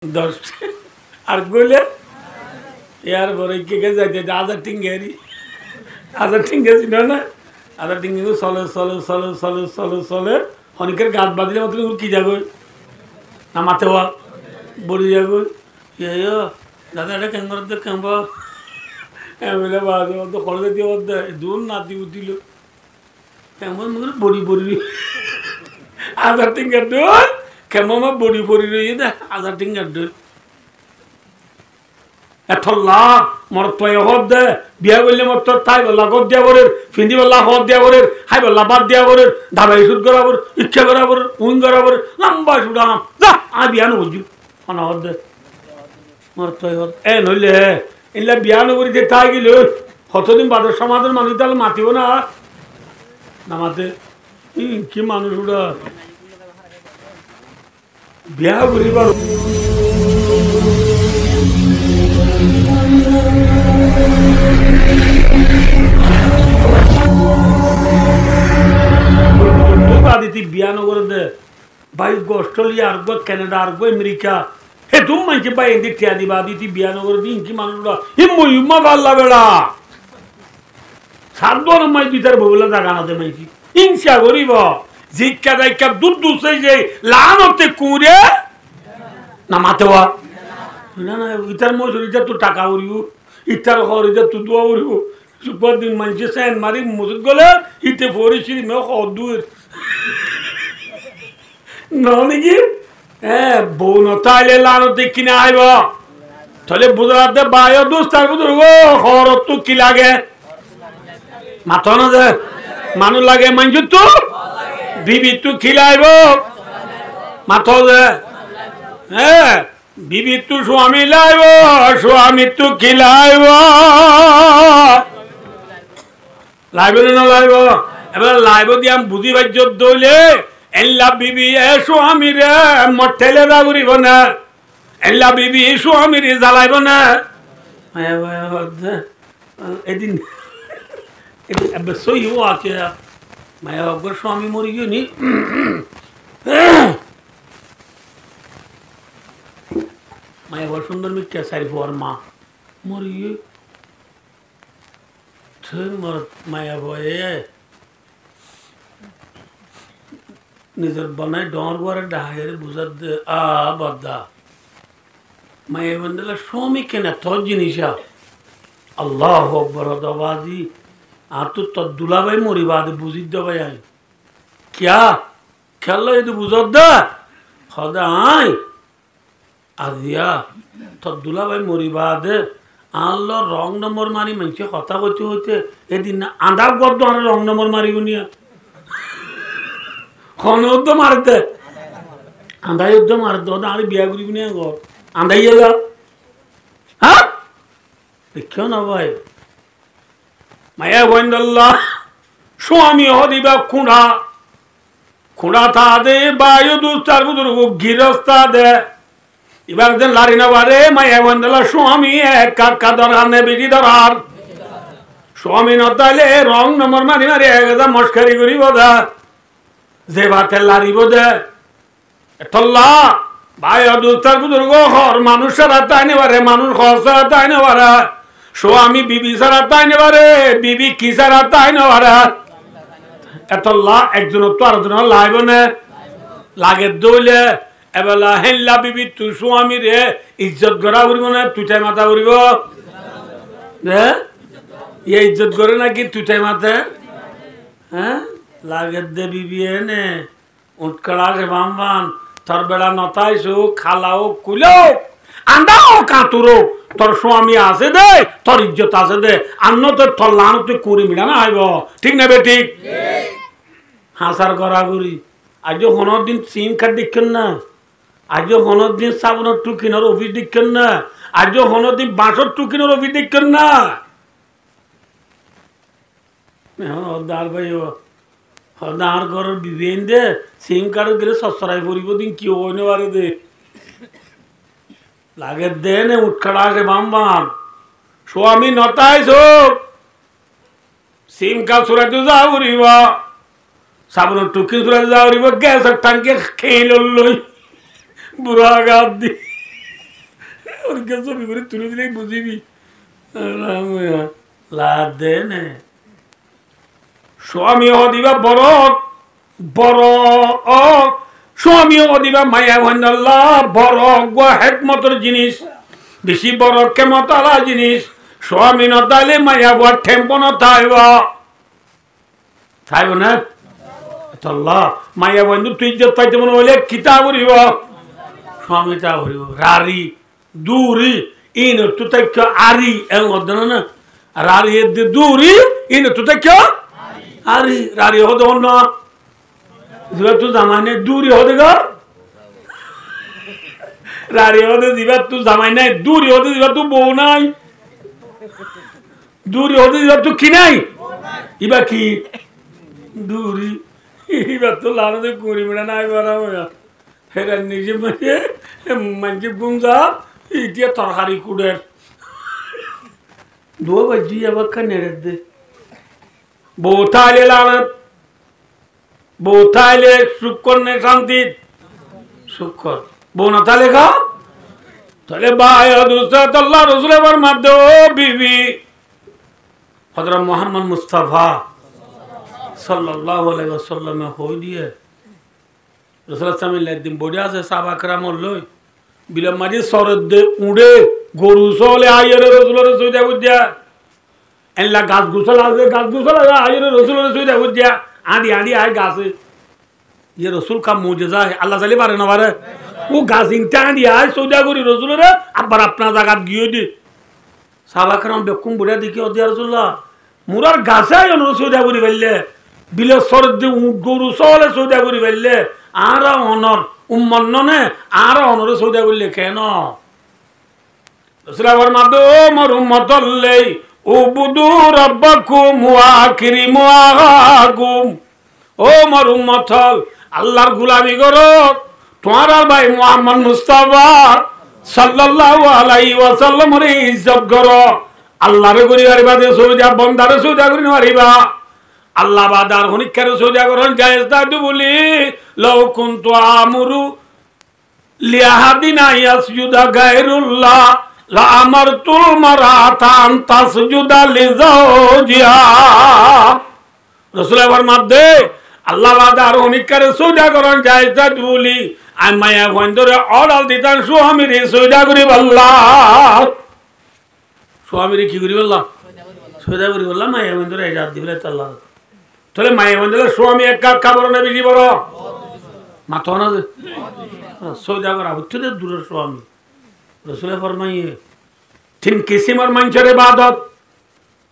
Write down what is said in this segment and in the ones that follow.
10 আর কইলে ইয়ার পরে কে কে যাইতে আজার টিঙ্গেরি আজার টিঙ্গে ছিল না আজার টিঙ্গে চলে চলে চলে চলে চলে চলে অনেকের গাছ বাঁধিলে মাত্র কি যাবো না মাথে হওয়া বড়ি যাবো ইয়ে দাদা এটা কেন করতে কেমব বলে বাজে তো খরচে দিয়ে দূর নাতি উঠিল কেমন বড়ি বড়ি আজার টিঙ্গার দোল কেমন বড়ি বড়ি রয়ে দে আজার টিঙ্গার দোল এথল্লা মর তয় হদ দে বিয়া করলে মর তোর তাই বললা গদ দিয়া বরের ফিন্দি বললা হদ দিয়া বরের হাই বললা বাদ দিয়া বরের ধাবাই সুদ করাবর ইচ্ছা করাবর উইন করাবর লম্বা সুদাম যা আর বিয়া নবজু অনা হদ দে মর তয় হদ এ নইলে এলা বিয়া নগরীতে তাই গেল কতদিন বাদর সমাজের মানুষ তাহলে মাতিব না নামাতে কি মানুষ ওরা বিয়া করিবার বিয়ানগর দে ভাই অস্ট্রেলিয়া আরব কানাডা আরব আমেরিকা হে তুম মাইকে ভাই এদি টিয়া দিবা দিতি বিয়ানগর দিন কি মানুষরা ইম্মা ভাল্লা বেড়া সাতবার মাই বিতার বগুলা জাগা না দে মাইকি হিংসা করিব জিক্কা দাইকা দুধ দুসে যে লানতে কুরে না মাতেওয়া না না ইতার মজুরিটা তো টাকা উড়িব ইতার খরিদা তো দোয়া উড়িব সুপার দিন মানুষে সেন মারি মজুদ গলে ইতে পরিচিত মেয়ে দূর নাকি হ্যাঁ বউ নতাইলে লানতে কিনে আইব তাহলে বুঝাতে বায়ু দোষ তার বুঝল খরচ তো কি লাগে মাথা না যে মানুষ লাগে মানুষ তো বিবি তো খিলাইব মাথা যে হ্যাঁ বিবি তো স্বামী লাইব স্বামী তো খিলাইব লাইব না লাইব এবার লাইব দিয়ে আমি বুঝি বাজ্য দইলে এল্লা বিবি এ স্বামী রে মঠেলে রাগুরিব না এল্লা বিবি স্বামী রে জ্বালাইব না এদিন সই হো আছে মায়া অগ্র স্বামী মরি গিয়ে নি মায়া বড় সুন্দর মিথ্যা সারি হওয়ার মা মরি গিয়ে মায়া ভয়ে নিজের বনায় ডর করে ডাহাগের বুঝার দে বাদা মায়া বন্ধুলা স্বামী কেনা তোর জিনিসা আল্লাহ আকবার দবাজি আর তো তোর দুলাভাই মরিবাদ বুঝি দবাই আই ক্যা খেললো যদি বুঝর দে হদা আই আজিয়া তোর দুলাভাই মরিবাদ আনলো রং নম্বর মারি মানুষে কথা করতে হইতে এদিন না আন্দার গদ্দ আর রং নম্বর মারি গুনিয়া খনদ্দ মারতে আন্দাই উদ্দ মারতে ওটা আর বিয়া করি গুনিয়া ঘর আন্দাইয়া যা হ্যাঁ দেখিও না ভাই মায়া বন্ধল্লা স্বামী হদিবা খুঁড়া খুঁড়া থা দে বায়ু দুস্তার বুধুর গিরস্তা দে এবার যে লারি না বারে মায়া বন্ধলা স্বামী কাকা ধরার নে বেশি ধরার স্বামী নতাইলে রং নম্বর মারি মারি একদম মস্কারি করিব দে যে ভাতে লারিব দে এতল্লা বায়ু দুস্তার বুধুর ঘর মানুষ সারা তাই নেবারে মানুষ ঘর সারা তাই নেবারে স্বামী বিবি সারা তাই নেবারে বিবি কি সারা তাই নেবারে এতল্লা একজন তো আরেকজন লাইব না লাগে দৌলে এবেলা হেল্লা বিবি তুই স্বামী রে ইজ্জত করা উড়িব না তুইটাই মাথা উড়িব ইজ্জত করে নাকি তুইটাই মাথা হ্যাঁ লাগে দে বিবি এনে উঠকড়া সে বাম তোর বেড়া নতাইছো খালাও কুলো আন্দাও কাতুরো তোর স্বামী আছে দে তোর ইজ্জত আছে দে আন্ন তোর থল্লানো তুই কুড়ি মিলা না আইব ঠিক না বে ঠিক হাসার করা করি আজ হনের দিন সিম কার্ড দেখছেন না আজ হনের দিন সাবনের টুকিনের অফিস দেখছেন না আজ হনের দিন বাঁশর টুকিনের অফিস দেখছেন না হদার ভাই হদার ঘরের বিবেন দে সিম কার্ড গেলে সসরাই পড়িব দিন কি হইনে পারে দে লাগে দে নে উঠখাড়া আসে বাম বাম স্বামী নতাই সব সিম কার্ড সুরাতে যা উড়িব সাবনের টুকি সুরাতে যা উড়িব গ্যাসের টাঙ্কে খেয়ে লই বুড়া গাদ দি ওর কে ছবি করে তুলে দিলেই বুঝিবি লাভ দে নে স্বামী দিবা বড় বড় স্বামী দিবা মায়া ভান্ডাল্লাহ বড় হেকমতর জিনিস বেশি বড় কেমতালা জিনিস স্বামী নতাইলে মায়া বুয়ার ঠেম্প নথাইব থাইব না আল্লাহ মায়া বন্ধু তুই ইজ্জত পাইতে মনে হইলে কিতা করিব স্বামীটা করিব রারি দূরি ইন তু তাইক আরি এর মধ্যে না রারি দূরি ইন তু তাইক আরি রারি হতে না দিবা তু জামাই নাই দূরি হতে গা রারি হতে দিবা তু জামাই নাই দূরি হতে দিবা তু বউ নাই দূরি হতে দিবা তু কি নাই ইবা কি দূরি ইবা তো লাড়তে করি বেড়া নাই বারা হেরা নিজে মানে গুঞ্জা ইতিয়া তরকারি কুড়ের দো বাজি আবার নেড়ে দে বউথাইলে লাড়ত বউথাইলে শুক্কর নে শান্তি শুক্কর বউ না তাহলে খা তাহলে ভাই আল্লাহ রসুল এবার মাধ্যে ও বিবি হযরত মুহাম্মদ মুস্তাফা সাল্লাল্লাহু আলাইহি ওয়াসাল্লাম হই দিয়ে রাসূলুল্লাহ সাল্লাল্লাহু দিন বডি আছে সাহাবা کرام লই বিলম মাঝে সরদ দে উড়ে গরু চলে আইরে রাসূলের সুইদা বুঝিয়া এলা গাছ গুছল আছে আইরে রাসূলের সুইদা বুঝিয়া আদি আদি আই গাছে ये रसूल का मुजजा है अल्लाह चले बारे ना बारे वो गाছ ইনটা আদি আই সৌদা করি রাসূলের আবার আপনা জায়গা গিয়ে দি সাহাবা کرام বেকুম বুড়া দেখি ও দিয়া রাসূলুল্লাহ মুরার গাছে আই সৌদা করি বললে বিলে সরদ দে গরু চলে সৌদা করি বললে আর অনর উম্মন্ননে আর অনরে সৌদা করলে কেন রাসূল ফরমাতো মোর উম্মতল্লে উবুদু রাব্বাকুম ওয়া আকরিমু আগাকুম ও মোর উম্মতল আল্লাহর গোলামি করো তোমার ভাই মুহাম্মদ মুস্তাফা সাল্লাল্লাহু আলাইহি ওয়াসাল্লাম রে ইজ্জত করো আল্লাহর গরিবার বাদে সৌদা বন্দারে সৌদা করি মারিবা আল্লাহ বাদার হনিকারে সৌদা করন জায়েজ দাদু বলি লাউ কুনতু আমরু লিয়াহাদিনা ইয়াসজুদা গায়রুল্লাহ লা আমারতুল মারাতা আন তাসজুদা লিজাওজিহা রাসূল ফরমাতে আল্লাহ বাদার হনিকারে সৌদা করন জায়েজ দাদু বলি আমি মায়া বন্ধরে অর্ডার দিতাম স্বামীর সৌদা করি আল্লাহ স্বামীর কি করি আল্লাহ সৌদা করি আল্লাহ মায়া বন্ধরে ইজাজত দিলে আল্লাহ তাহলে মায়া বন্ধরে স্বামী এক কাপ খাবার না বেশি বড় মাথা না সৌদা করা হচ্ছে দূরের স্বামী রাসূলে ফরমাইয়ে তিন কিসিমের মানুষের ইবাদত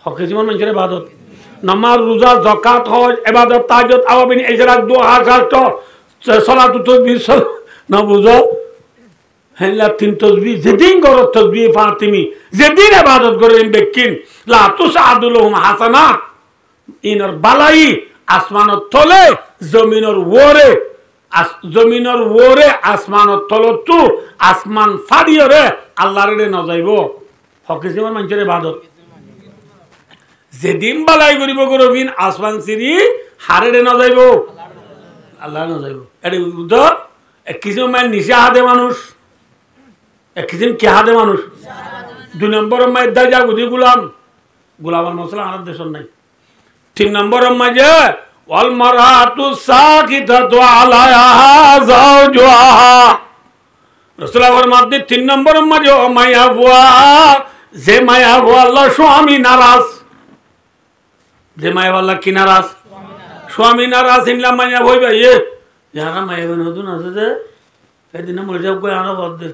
হক কিসিমের মানুষের ইবাদত নামাজ রোজা যাকাত হজ ইবাদত তাহাজ্জুদ আওয়াবিন ইজরাত দুআ শাস্ত্র সালাত তাসবিহ না বুঝো হেলা তিন তাসবিহ যেদিন করো তাসবিহ ফাতিমি যেদিন ইবাদত করেন বেকিন লা তুসাদুলহুম হাসানাত ইনর বালাই আসমানত তলে জমিনের ওরে জমিনের ওরে আসমানত তলতু আসমান ফাড়িয়রে আল্লাহর রে ন যাইব হকিসিমান মানুষের ইবাদত যেদিন বালাই করিব করবিন আসমান সিরি হারে রে ন যাইব আল্লাহ ন যাইব এডি বুঝ এক কিসিম মান নিশা হাদে মানুষ এক কিসিম কি হাদে মানুষ দুই নম্বর মাই দাজা গুদি গোলামের মশলা আর দেশন নাই তিন নম্বর মাঝে ওয়াল মারাতু সাকিতাতু আলাইহা যাওজুহা রাসূল ফরমাতে তিন নম্বর মাঝে মায়া বুয়া যে মায়া বুয়া আল্লাহ স্বামী নারাজ যে মায়া আল্লাহ কি নারাজ স্বামী নারাজ ইনলা মায়া হইবা যারা মায়া নতুন আছে যে এদিন মরে যাব কই আরো বদে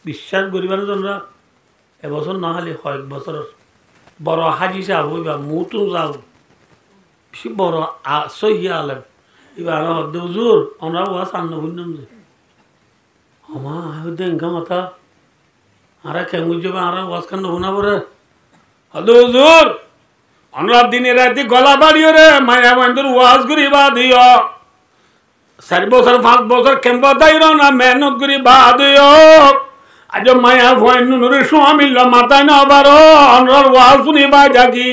বিশ্বাস করিবার জন্য এবছর না হলে কয়েক বছর বড় হাজি সাহেব হইবা মুতু যাও বড় সহিয়া আলেম এবার হদ্দে হুজুর আমরা ওয়া সান্ন বুঝলাম যে আমা হদ্দে ইনকাম হতা আরা কেমন যাবে আরা ওয়াজ কান্ন শোনা পরে হদ্দে হুজুর আমরা দিনে রাতে গলা বাড়িও রে মায়া বন্ধুর ওয়াজ করিবা দিও 4 বছর 5 বছর কেমন দাইর না মেহনত করি বা দিও আজ মায়া বন্ধু নুরে স্বামী মাথায় না বারো আমরা ওয়াজ শুনিবা যাকি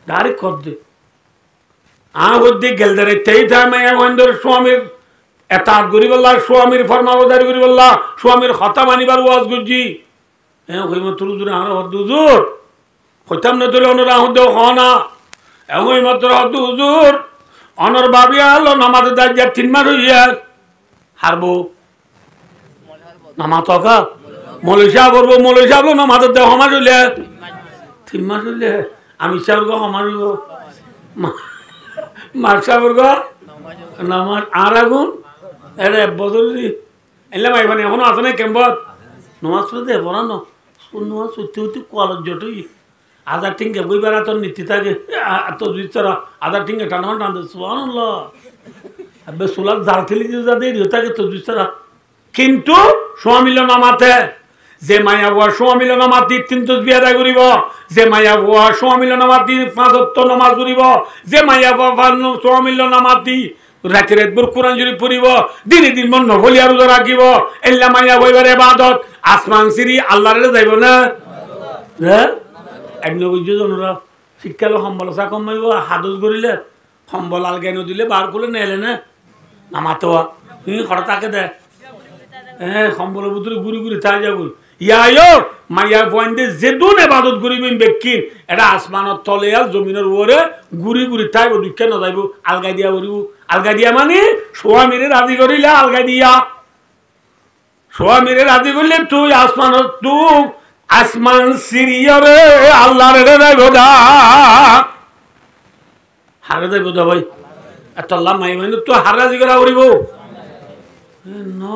ডাইরেক্ট কর দে আ হদ্দে গেলদারে তেই থাই মায়া বন্ধুর স্বামীর এতাত গরিবল্লাহ স্বামীর ফরমাবদারি গরিবল্লাহ স্বামীর কথা মানিবার ওয়াজ গুজি কইম তোর হুজুর আর হদ হুজুর কইতাম না তোলে অনর আহুদ হনা এমন মাত্র হদ হুজুর অনর বাবিয়া হলো নামাজ দাজ্জা 3 মাস হইয়া হারবো নামাজ তকা মলেশিয়া করবো মলেশিয়া হলো নামাজ দেওয়া সমাজ হইলে 3 মাস হইলে আমি সাবর্গ সমাজ হইব মার সাবর্গ নামাজ আর আগুন এর বদল এলাম আইবানি এখনো আছে না কেম্বত নমাজ পড়তে পড়ানো নমাজ সত্যি সত্যি কলেজ জটই আধার টিঙ্গে বই বেড়া তোর নীতি থাকে তোর বিচারা আধার টিঙ্গে টানা টানতে সুবহানাল্লাহ আবে সোলার জাল খেলি দিয়ে যা দেরি থাকে তোর বিচারা কিন্তু স্বামীল নামাতে যে মায়া বুয়া স্বামীল নামাতি 3 তসবিহ আদায় করিব যে মায়া বুয়া স্বামীল নামাতি 5 ওয়াক্ত নামাজ পড়িব যে মায়া বুয়া স্বামীল নামাতি রাতে রাতভর কোরআন শরীফ পড়িব দিনে দিন মন নফলিয়া রোজা রাখিব এল্লা মাইয়া বইবার ইবাদত আসমান সিরি আল্লাহরে যাইব না হ্যাঁ একদিন বুঝছো জনরা শিক্ষালো সম্বল চা কমাইব হাদস করিলে সম্বল আলগাই নদিলে বার করলে নেলে না নামাতো খড় তাকে দে হ্যাঁ সম্বলের ভিতরে ঘুরি ঘুরি তাই যাব ইয়ায়ো মাইয়া পয়েন্টে যেদুন ইবাদত করিবেন বেকিন এটা আসমানের তলে আর জমিনের উপরে ঘুরি ঘুরি তাইব দুঃখে না যাইব আলগাই দিয়া করিব আলগাই দিয়া মানে স্বামীরে রাজি করিলে আলগাই দিয়া স্বামীরে রাজি করলে তুই আসমানত তুই আসমান সিরিয়রে আল্লাহরে যাইব দা হারে যাইব দা ভাই এত আল্লাহ মাই মানে তুই হার রাজি করা করিব না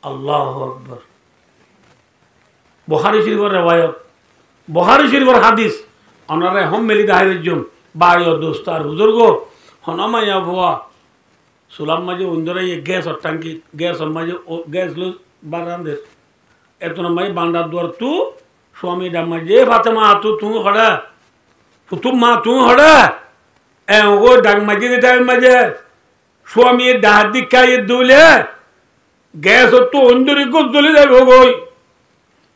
আল্লাহু আকবার বুখারী শরীফের রিওয়ায়াত বুখারী শরীফের হাদিস অনারে হম মেলি দাহিরজম বায়ো দোস্ত আর বুজুর্গ হনমাইয়া বুয়া সুলাম মাঝে উন্দরে গ্যাস আর টাঙ্কি গ্যাস আর মাঝে গ্যাস লো বারান্দের এত মাই বান্দার দুয়ার তু স্বামী ডাম মাঝে ফাতেমা তু তুই হড়া ফুতুম মা তুই হড়া এ ও ডাং মাঝে টাইম মাঝে স্বামী ডাহাত দিকায় দুলে গ্যাস তো অন্দরে গো জ্বলে যাবে গই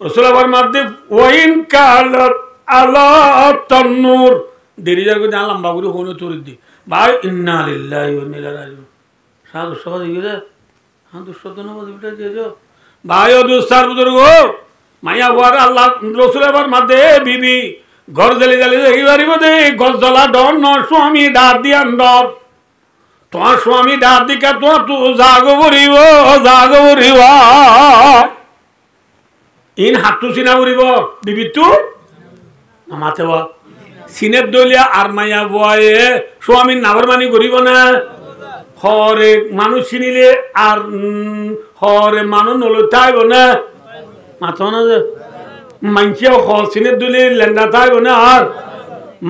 রসুলাবার মাধ্যমে ওয়াইন কালার আলা তান্নুর দেরি যাবে না লম্বা করে হনো তোর দি ভাই ইন্না লিল্লাহি ওয়া ইন্না ইলাইহি রাজিউন সাধু সবাই গেলে হ্যাঁ দুঃসদ না বলবিটা দিয়েছো ভাই ও দুস্তার বুজুর্গ মাইয়া বুয়ার আল্লাহ রসুলাবার মাধ্যমে বিবি ঘর জ্বালি জ্বালি দেখি পারিব দে ঘর জ্বলা ডর ন স্বামী ডাক দিয়ান ডর তোমার স্বামী ডাক দিকা তোমার তু জাগো করিব ইন হাতু চিনা করিব বিবি তু নামাতে বা সিনের দলিয়া আর মাইয়া বয়ে স্বামীর নাবরমানি করিব না হরে মানুষ চিনিলে আর হরে মানুষ নলতাইব না মাথা না যে মানছে হর সিনের দলি লেন্দা তাইব না আর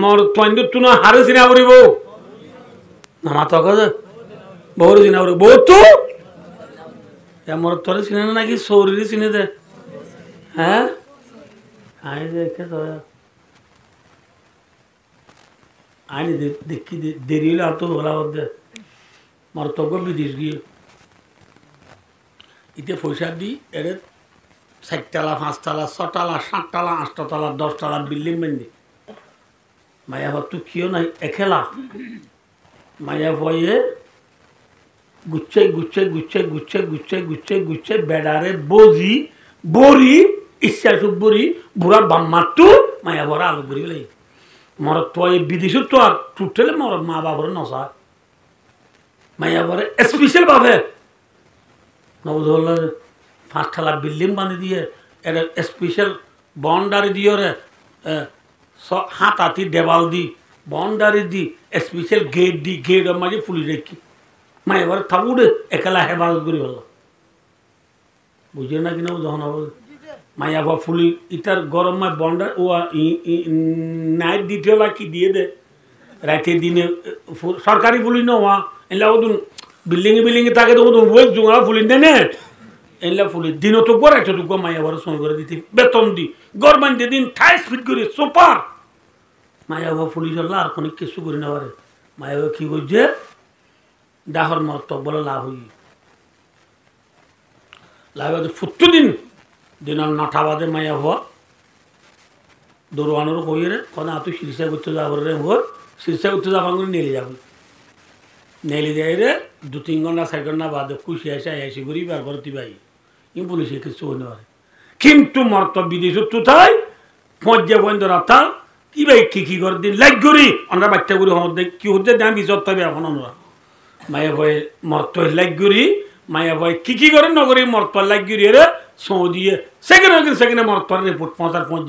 মর তৈন্দ তুনা হারে চিনা করিব নামাতা কাজে বহু চিনা করিব বহু তো মর তোরে চিনে না নাকি শরীরে চিনে দে হ্যাঁ আই দেখে তো আইনি দেখি দেরি হলে আর তো বলা বলতে মর্তব্য বিদেশ গিয়ে ইতে পয়সা দিই এর 4 তলা 5 তলা 6 তলা 7 তলা 8 তলা 10 তলা বিল্ডিং বান্ধি মায়া ভাব তো কিও নাই একেলা মায়া ভয়ে গুচ্ছে গুচ্ছে গুচ্ছে গুচ্ছে গুচ্ছে গুচ্ছে গুচ্ছে বেড়ারে বজি বড়ি ইচ্ছা সুখ বড়ি বুড়া বাম্মাতো মায়া ভরা আলু বড়ি লাগে মর তো বিদেশত তো আর টুটেলে মর মা বাবার নসা মাইয়া বলে স্পেশাল ভাবে নবধল 5 তলা বিল্ডিং বানিয়ে দিয়ে এটা স্পেশাল বাউন্ডারি দিয়ে রে হাত হাতি দেওয়াল দি বাউন্ডারি দি স্পেশাল গেট দি গেটের মাঝে পুলিশ রেখি মাইয়া বলে থাকুড়ে একলা হেফাজত করি হল বুঝে না কিনা যখন মাইয়া বা ফুলি ইটার গরম মায় বাউন্ডারি ও নাইট দ্বিতীয় কি দিয়ে দে রাতে দিনে সরকারি পুলিশ নেওয়া এলা ওদুন বিল্ডিংয়ে থাকে তো ওদুন বই জোঙা পুলিশ দেনে এলা পুলিশ দিনও তো গড়াই তো মাইয়া বড় সময় করে দিতে বেতন দি গরমান দিয়ে দিন ঠাই স্পিড করে সুপার মায়া বা পুলিশ হল্লা আর কোনো কিছু করে না পারে মায়া কি করছে ডাহর মত বলে লাভ হই লাভ ফুটু দিন দিনের 9টা বাজে মায়া হওয়া দৌড়ানোর কইরে কোন তুই শীর্ষা করতে যাব রে হোর শীর্ষা করতে যাবান করে নেলে যাবে নেলে যাই রে 2-3 ঘন্টা 4 ঘন্টা বাদে খুশি এসে ঘুরি বার করতে ভাই ই পুলিশে কিছু হতে পারে কিন্তু মর্ত বিদেশ তুথায় পর্যায় বন্ধ রাখা কি ভাই কি করে দিন লাইক করি আমরা বাচ্চা করি হতে কি হতে দাম বিচার তবে এখন আমরা মায়া ভয় মর্ত লাইক করি মায়া ভয় কি করে নগরী মর্ত লাইক করি রে সৌদিয়ে সেকেন্ডে মর্তর রিপোর্ট পর্যায় বন্ধ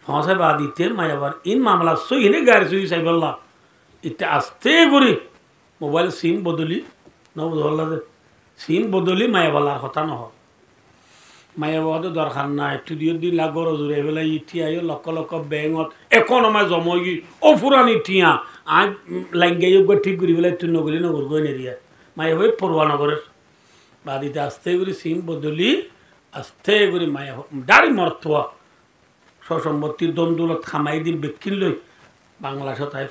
ফসে বা দিতে মায়াবার ইন মামলা সই হিনে গাড়ি সই সাইবল্লা ইতে আসতে করি মোবাইল সিম বদলি নবদল্লা সিম বদলি মায়াবালার কথা নহ মায়াবাদে দরকার নাই একটু দিন লাগর জুড়ে ফেলে ইটি আইও লক্ষ লক্ষ ব্যাংকত এখন আমার জমগি ও ফুরানি টিয়া আজ লাইঙ্গাই ঠিক করি ফেলে একটু নগরী নগর গই নেরিয়া মায়া হয়ে পড়ুয়া নগরের বা দিতে আসতে করি সিম বদলি আসতে করি মায়া ডাড়ি মর্তোয়া সসম্পত্তির দ্বন্দ্বলত খামাই দিন বেকিন লই বাংলাদেশত তাই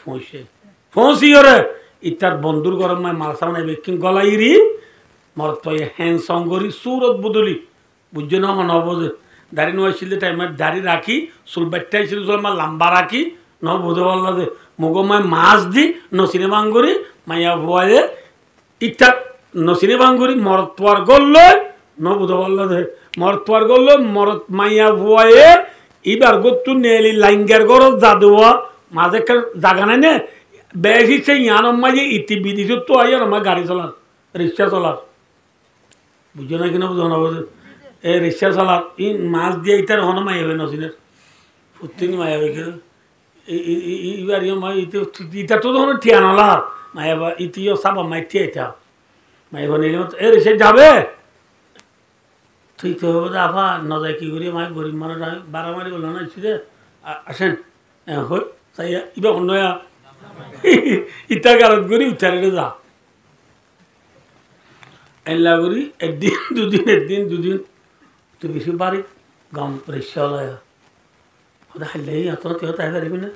ফৌঁসি ওরে ইতার বন্ধুর গরম মাল সামনে বেকিন গলাইরি মরত হ্যান্ড সঙ্গরি সুরত বদলি বুঝছো না নবজে দাড়ি নোয়াইছিল টাইমে দাড়ি রাখি চুল বাট্টাইছিল আমার লাম্বা রাখি ন বুঝে বললা যে মুগ মায় মাছ দি নসিনে বাঙ্গুরি মাইয়া ভুয়ায়ে ইতার নসিনে বাঙ্গুরি মরতোয়ার গল্ল ন বুঝে বললা যে মরতোয়ার গল্ল মরত মাইয়া ভুয়ায়ে এবার গত্তু নেলি লাইঙ্গার গরজ যাদুয়া মাঝে জাগা নাই নে বেশি সেই ইয়ান মাঝে ইতি বিদিত তো আইয়ার আমার গাড়ি চলার রিক্সা চলার বুঝো না কিনা বুঝো না বুঝো এই রিক্সা চলার ই মাছ দিয়ে ইটার হন মাই হবে নসিনের ফুটিন মাই হবে কি এইবার মাই ইটা তো তখন ঠিয়া নলা মাইবা ইতিও চাবা মাই ঠিয়া ইটা মাইবা নিলে এ রিক্সা যাবে ঠিক তো হবে আফা নজায় কি করি মাই গরিব মানুষ বাড়ামারি বললো না ইচ্ছে আসেন হই তাই ইবা নয়া ইটা গারত করি উচ্চারে যা এল্লা করি একদিন দুদিন তো বেশি বাড়ি গাম রিক্সা লয়া ওদের হাইলে এত কেউ তাই পারিবি না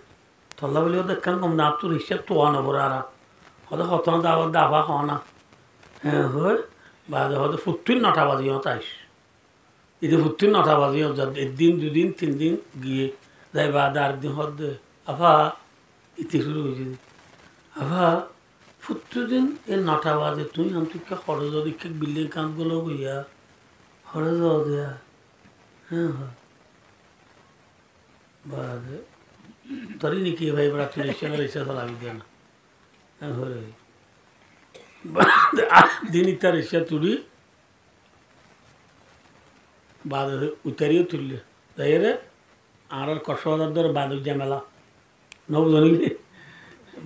তল্লা বলি ওদের কেন কম না তো রিক্সা তোয়া নবরে আর ওদের হতন দাবার দাবা হওয়া না হ্যাঁ হয় বাজে হয়তো ফুটুন 9টা বাজি হতো আইস ইদে ফুটুন 9টা বাজি একদিন 2 দিন 3 দিন গিয়ে যাই বা আর দিন হদ আফা ইতি শুরু হয়েছে আফা ফুটু দিন এই 9টা বাজে তুই আমি খরচ দীক্ষা বিল্ডিং কামগুলো গইয়া খরচ দেয়া হ্যাঁ হ্যাঁ বাজে তরি নাকি ভাই বড় তুই রিক্সা চালাবি দিয়ে না হ্যাঁ হরে দিন ইটা রিক্সা তুলি বাদ উতারিও তুললে তাই রে আর কষাদার ধরে বাদুর ঝামেলা নবজনী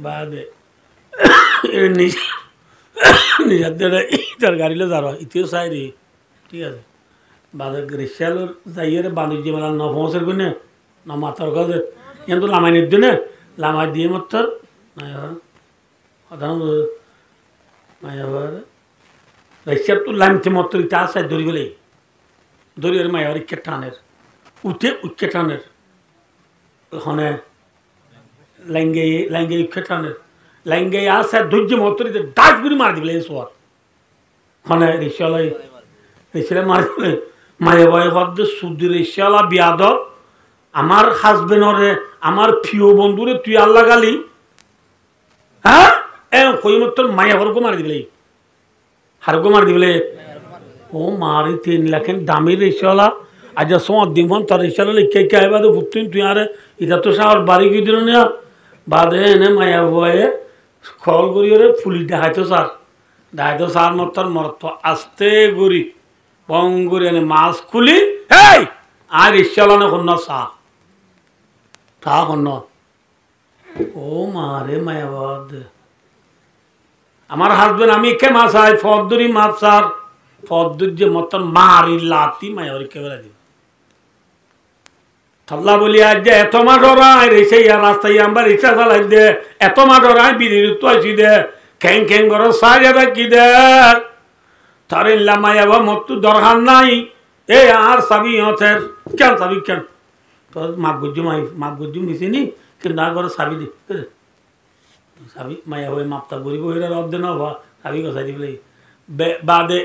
বাদে নিজের দ্বারা ইটার গাড়িলে যারা ইতিও চাই রে ঠিক আছে বাদে রিক্সালোর যাইয়ে রে বাদুর ঝামেলা ন পৌঁছের গুনে ন মাথার কাছে কিন্তু লামাই নিদ্য না লামাই দিয়ে মাত্র নাই সাধারণ নাই আবার রিক্সার তো লামতে মাত্র ইটা আছে ধরি বলে ধরি আর মায়ের ইচ্ছে টানের উঠে টানের হনে লাইঙ্গে উঠে টানের লাইঙ্গে আসে ধৈর্য মতো ডাক গুড়ি মার দিবলে সোয়ার হনে রিক্সালা মার দিবলে মায়ে বয়ে হদ সুদি রিক্সালা বিয়াদব আমার হাজবেন্ডরে আমার প্রিয় বন্ধুরে তুই আল্লাহ গালি হ্যাঁ কই মতো মায়ে হরগো মার দিবলে হারগো মার দিবলে ও মারি 3 লাখ দামি রিক্সাওয়ালা আজ সময় দিন তোর রিক্সাওয়ালা লিখে কে আইবা তো ফুটতুন তুই আরে এটা তো সার বাড়ি গিয়ে দিল না বাদে এনে মায়া বয়ে খল করি ওরে ফুলি দেখাইতো স্যার মতন মরত আস্তে গড়ি বং করি এনে মাছ খুলি হেই আর রিক্সাওয়ালা কন্য চা কন্য ও মারে মায়া বাদ আমার হাজবেন্ড আমি কে মাছ আই ফদরি মাছ স্যার ফদ্দুর্য মতন মারি লাতি মায়ারি কেবলা দিব থাল্লা বলি আজ যে এত মা ডরাই রেসে রাস্তায় আমরা রিক্সা চালাই দে এত মা ডরাই বিদ্যুৎ তো আসি দে খ্যাং করো সাজা দেখি দে তার মায়া বা মতো দরকার নাই এ আর সাবি হতের কেন সাবি কেন তো মাপ গুজ্জু মিশিনি কিন্তু না করে সাবি দি সাবি মায়া হয়ে মাপটা গরিব হয়ে রব দে না সাবি গছাই দিবলে বাদে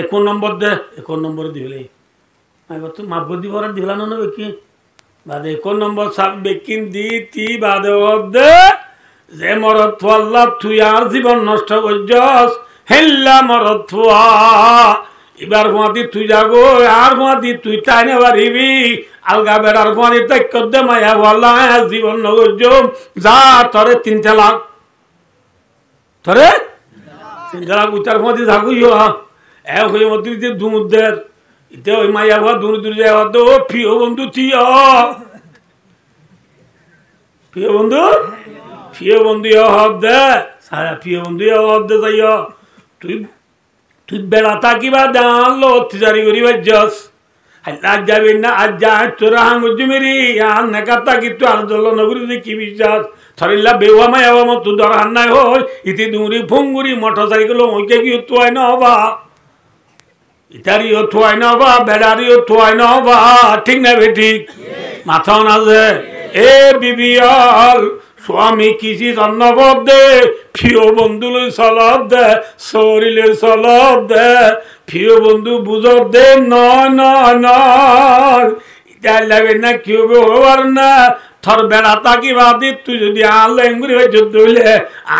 এখন নম্বর দিবলে তো মাপ দিব দিবলা না বেকি বাদে 1 নম্বর সাব বেকিন দি তি বাদে দে যে মরদ আল্লাহ তুই আর জীবন নষ্ট করছস হেল্লা মরদ এবার মাতি তুই যাগো আর মাতি তুই তাই না পারিবি আলগা বেড়ার মাতি তাই কদ্দে মায়া বললা জীবন নগর্য যা তরে 3 লাখ তরে 3 লাখ উচ্চার মাতি থাকুইও এক হয়ে মতি যে দুমুদ্দের ইতে ওই মায়া হওয়া দূর দূর যায় তো প্রিয় বন্ধু তুই প্রিয় বন্ধু প্রিয় বন্ধু হব দে সারা প্রিয় বন্ধু হব দে যাই তুই তুই বেড়া থাকিবা দাঁড়ালো অত্যাচারি করি বাজ্যস আজ যাবি না আজ যা তোরা হাঙ্গুজি মেরি আর নেকা থাকি তুই আর দল নগরী কি বিশ্বাস থরিল্লা বেওয়া মায়া মত ধর হান্নাই হল ইতি দুরি ফুঙ্গুরি মোটর সাইকেল ওইকে কি তুই না হবা ইতারিও থুয়াই না হবা বেড়ারিও থুয়াই না হবা ঠিক না বেঠিক মাথাও না যে এ বিবিয়াল স্বামী কিসি জন্মপদ দে প্রিয় বন্ধু লই চলব দে শরীরে চলব দে প্রিয় বন্ধু বুঝব দে নয় নয় নয় ইটা লাগবে না কি হবে হবার না থর বেড়া তাকি বাদি তুই যদি আনলে এঙ্গুরি হয়ে যুদ্ধ হইলে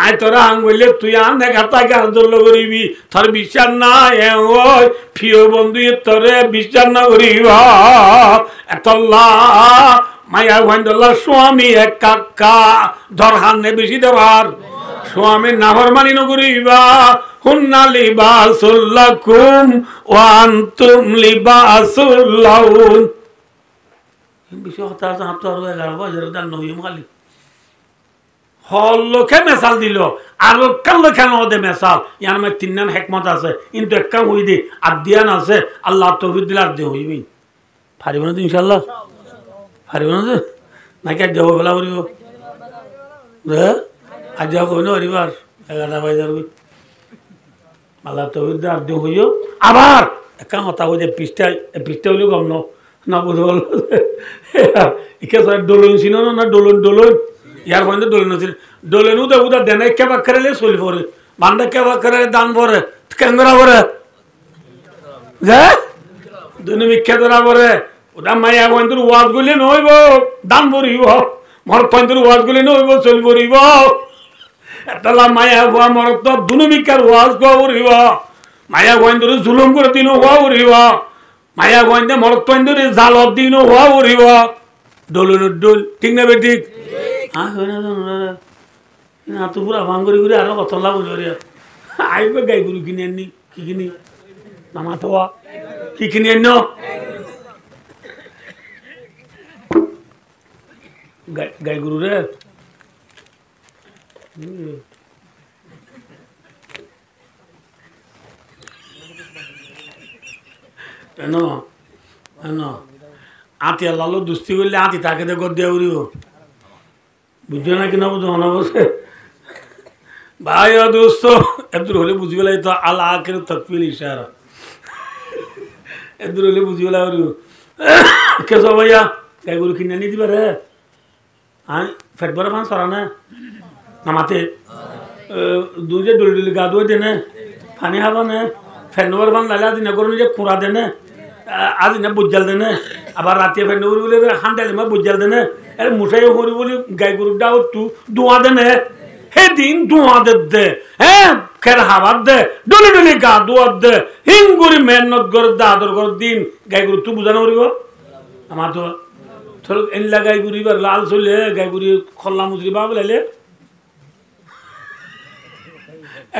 আয় তোরা আঙ্গুলে তুই আন দেখা তাকে আন্দোলন করিবি থর বিশ্বাস না ওই প্রিয় বন্ধু তোরে বিশ্বাস না করিব এতল্লা মায়া ভাইন্দল্লা স্বামী এক কাকা ধর হান্নে বেশি দেবার স্বামীর নাহর মানি নকরিবা হুন্না লিবাসুল্লাকুম ওয়া আনতুম লিবাসুল্লাহুন বিষয় হতা আছে হাত আর 11 বাজার দান নই মালি হল লোকে মেসাল দিল আর কাল লোকে নদে মেসাল ইয়ার মে 3 নাম হিকমত আছে কিন্তু একটা হই দি আদিয়ান আছে আল্লাহ তৌফিক দিলার দে হইবি পারিব না ইনশাআল্লাহ পারিব না নাকি আজ যাব বলা করিব আজ যাব কই না পরিবার 11 বাজার আল্লাহ তৌফিক দিলার দে হইও আবার একটা হতা হই যে পৃষ্ঠা হইলো গম না বুঝল ইকে ডোলন ছিল না ডোলন ইয়ার মধ্যে ডোলন ছিল ডোলনও দেবো দেনে কেবা করে চলি পরে বান্ধে কেবা করে দান পরে কেঙ্গরা পরে যে দুনি মিখ্যা ধরা পরে ওটা মাইয়া পয়েন্টের ওয়াজ গুলি নইব দান পরিব মর পয়েন্টের ওয়াজ গুলি নইব চলি পরিব এতলা মায়া হওয়া মর তো দুনি মিখ্যার ওয়াজ গোয়া পরিব মায়া পয়েন্টের জুলুম করে দিন হওয়া পরিব মায়া গোয়েন্দে মরত পয়েন্টে জালত দিন হওয়া পড়িব ডোলনের ডোল ঠিক না বে ঠিক হ্যাঁ না তো পুরা ভাঙরি করে আরো কত লাভ হইল আইব গাই গরু কিনে আনি কি কিনি নামা তো কি কিনে আন গাই গরু রে আতি আল্লাহ দুস্তি করলে আতি তাকে তো গদ দেওয়া উড়িব বুঝছো না কিনা বুঝো না বসে ভাই দোস্ত এদুর হলে বুঝি পেলাই তো আল্লাহ আখের তকফিল ইশারা এদুর হলে বুঝি পেলাই উড়িব কেসো ভাইয়া গাই গরু কিনে নিয়ে দিবা রে হ্যাঁ ফেট বড় মান সরা না নামাতে দুজে ডলি ডলি গা ধুয়ে দেনে পানি খাবা না ফেট নবার মান লাইলা দিনে করুন যে কুড়া দেনে আজ না বুঝাল দেনে আবার রাতে ফেট নবর বলে হান্ডালে মা বুঝাল দেনে আরে মুসাই হরি বলে গাই গরু ডাও তু দোয়া দেনে হে দিন দোয়া দে হ্যাঁ খের হাবার দে ডলি ডলি গা দোয়া দে হিঙ্গুরি মেহনত করে দাদর করে দিন গাই গরু তুই বুঝানো করিব আমার তো চল এনলা গাই গরু এবার লাল চলে গাই গরু খল্লা মুজরি বা বলাইলে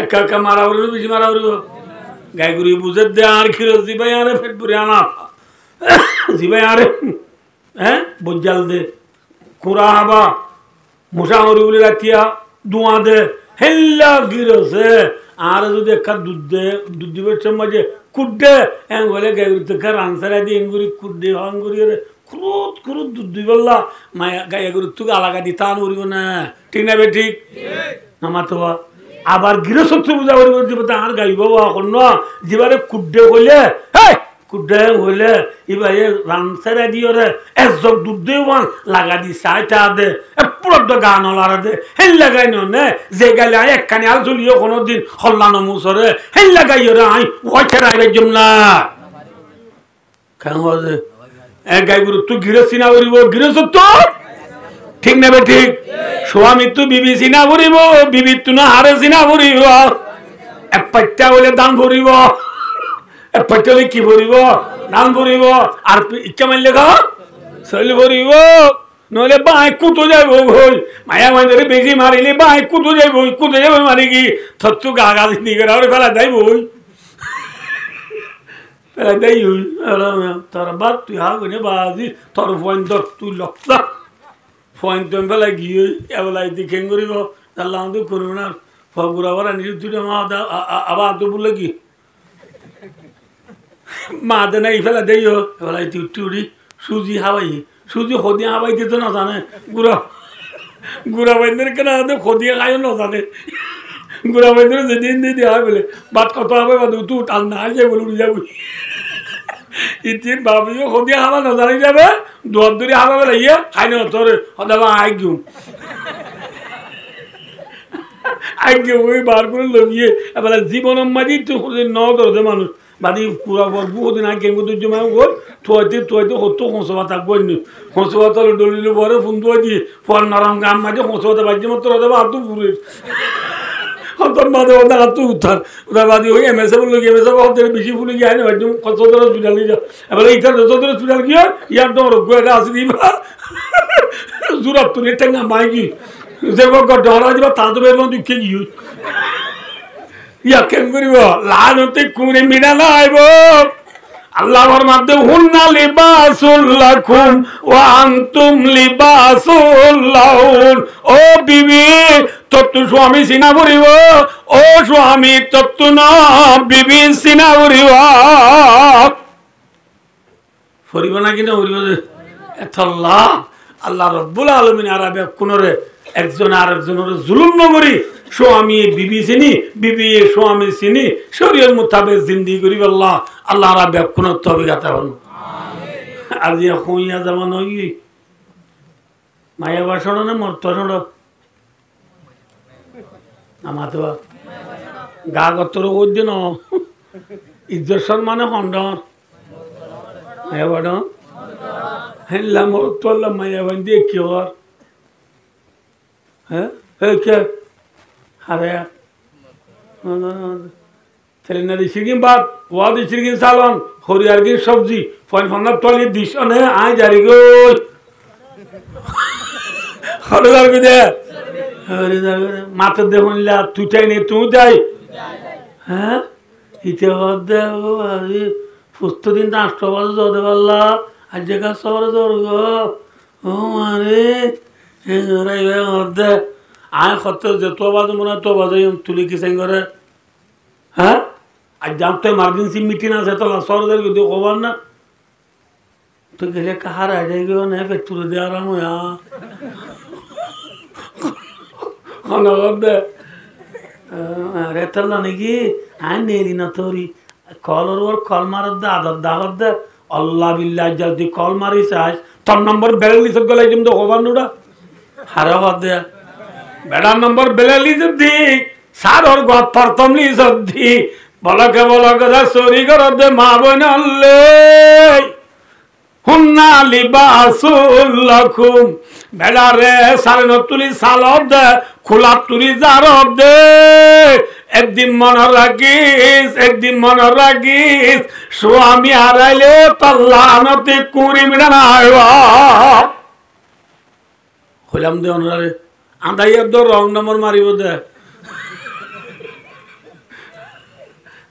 একা একা মারা উড়িব বেশি মারা উড়িব গাই গরু বুঝে দে আর খিরো জিবাই আরে ফেট পুরে আনা জিবাই আরে হ্যাঁ বুঝাল দে কুড়া হাবা মুসা হরি বলে রাখিয়া দোয়া দে হেল্লা গিরছে আর যদি একটা দুধ দিবের সময় কুড্ডে এং বলে গাই গরু থেকে রানসারা দিয়ে এঙ্গুরি কুড্ডে হঙ্গুরি খুরুত খুরুত দুধ দুই বললা মায়া গাই গরু তুকে আলাগা দি টান উড়িব না ঠিক না বে ঠিক আমার তো আবার গৃহশক্তি পূজা করিব আর গাইব এখন ন যেবারে কুড্ডে হইলে হ্যাঁ কুড্ডে হইলে এবার রানসারা দিয়ে রে একজক দুধ দিয়ে লাগা দি চাই তা দে পুরো গান হলার দে হেল লাগাই নে যে গাইলে আই একখানি আল চলিও কোনো দিন হল্লানো মুসরে হেল লাগাই রে আই ওই ছেড়ে আইবে জম না কেন গাই গরু তুই গৃহ চিনা করিব গৃহশক্ত ঠিক নেবে ঠিক স্বামী তো বিবি চিনা ভরিব বিবি তো না হারে চিনা ভরিব এক পাইটা হলে দান ভরিব এক পাইটা হলে কি ভরিব দান ভরিব আর ইচ্ছা মারলে খাও চলি ভরিব নহলে বাই কুতো যাইব ভই মায়া মাইরে বেশি মারিলে বাই কুতো যাইব মারি কি থত্তু গা গা দিনি করে আর ফেলা যাইব ফেলা যাই তোর বাদ তুই হা করে বাজি তোর ফোন দর তুই লক্ষ্য ফোন তো ফেলা গিয়ে এবেলা দেখে করিব আল্লাহ তো করব না ফগুর আবার আনি তুই আবার তো বললে কি মা দে নাই ফেলা দেই এবেলা তুই উঠি সুজি হাওয়াই সুজি সদিয়া হাওয়াই দিতে না জানে গুড়া বাইন্দের কেন সদিয়া খাইও না জানে গুড়া বাইন্দের যেদিন দিয়ে হয় বলে বাদ কত হবে বা তুই টাল না যায় বলে উড়ে যাবি ইতির বাবুও সদিয়া হাওয়া না জানি যাবে দর দূরে হাওয়া বলে ইয়ে খাই না তোর সদাবা আই গিউ ওই বার করে লগিয়ে এবার জীবনের মাঝি তুই ন ধরতে মানুষ বাদি পুরা বলবো ওদিন আগে কিন্তু জমা গো তোয়াইতে হতো হংসবা থাকবো নি হংসবা তলে ডলিলে বরে ফোন তোয়া দিয়ে ফল নরম গাম মাঝে হংসবাতে বাজ্যে মতো ওদের আর তো পুরে হতর মাঝে ওদের আর তো উত্থান ওদের বাদি ওই এমএসএ বললো এমএসএ ওদের বেশি ফুলে গিয়ে না বাজ্য সদর হসপিটাল নিয়ে যা এবার এইটা সদর হসপিটাল গিয়ে ইয়ার তো রোগ এটা আসি দিবা জোরাত তুলে টেঙ্গা মাইকি যে ডরা দিবা তা তো বের দুঃখে গিয়ে ইয়া কেন করিব লানতে কুরে মিনা নাইব আল্লাহর মাধ্যমে হুন্না লিবাসুল লাকুম ওয়া আনতুম লিবাসুল লাহুন ও বিবি তত্তু স্বামী সিনা ভরিব ও স্বামী তত্তু না বিবি সিনা ভরিব ভরিব না কিনা ভরিব এতল্লাহ আল্লাহ রব্বুল আলামিন আরবে কোনরে একজন আর একজনের জুলুম নগরী স্বামী বিবি চিনি বিবি স্বামী চিনি শরীয়ত মোতাবেক জিন্দি করি আল্লাহ আল্লাহ আরবে কোন তবিগাতা হন আজি হইয়া যাবা নই মায়া বাসন না মর্ত আমার তো গা গতর ওই ন ইজ্জত সম্মানে খণ্ডন মায়া বাড় হেনলাম তোরলাম মায়া বান দিয়ে কি হর হ্যাঁ কে আরে ছেলে দিছিগিন বাদ ওয়া দিছিগিন সালন হরিয়ার গিন সবজি ফন ফন্না তলি দিস নে আই জারি গো হরিদার গদে হরিদার মাথা দেখুনলা তুইটাই নে তুই যাই হ্যাঁ ইতে হদে ও আরে ফুস্ত দিন রাষ্ট্রবাদ জদে পাল্লা আজ জায়গা শহরে দরগ ও আরে এ রাইবে হদে আয় কত যে তো বাজে মনে তো বাজে তুলি কি সাইন করে হ্যাঁ আজ জানতে এমার্জেন্সি মিটিং আছে তো সরদের যদি খবর না তো গেলে কাহার আগে গেও না পেট্রোল দিয়ে আরাম হইয়া আরে তাল্লা নাকি আয় নেরি না তোরি কলর ওর কল মারার দে আদার দাহর দে আল্লাহ বিল্লাহ যদি কল মারিস আস তোর নম্বর বেড়ে সব গেলে কিন্তু খবর নোটা হারা হদ দে বেড়ার নম্বর বেলালি যদি সার ওর গত প্রথমলি যদি বলকে চুরি কর দে মা বোন হুন্না লিবাসুল লাকুম বেড়া রে সারে নতুলি সালব দে খোলা তুলি জারব দে একদিন মনে রাখিস স্বামী হারাইলে তল্লানতে কুড়ি মিটা না হইলাম দে অনুরারে আন্দাইয়ার দর রং নম্বর মারিব দে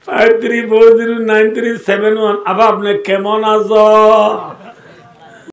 53409371 আবার আপনি কেমন আছো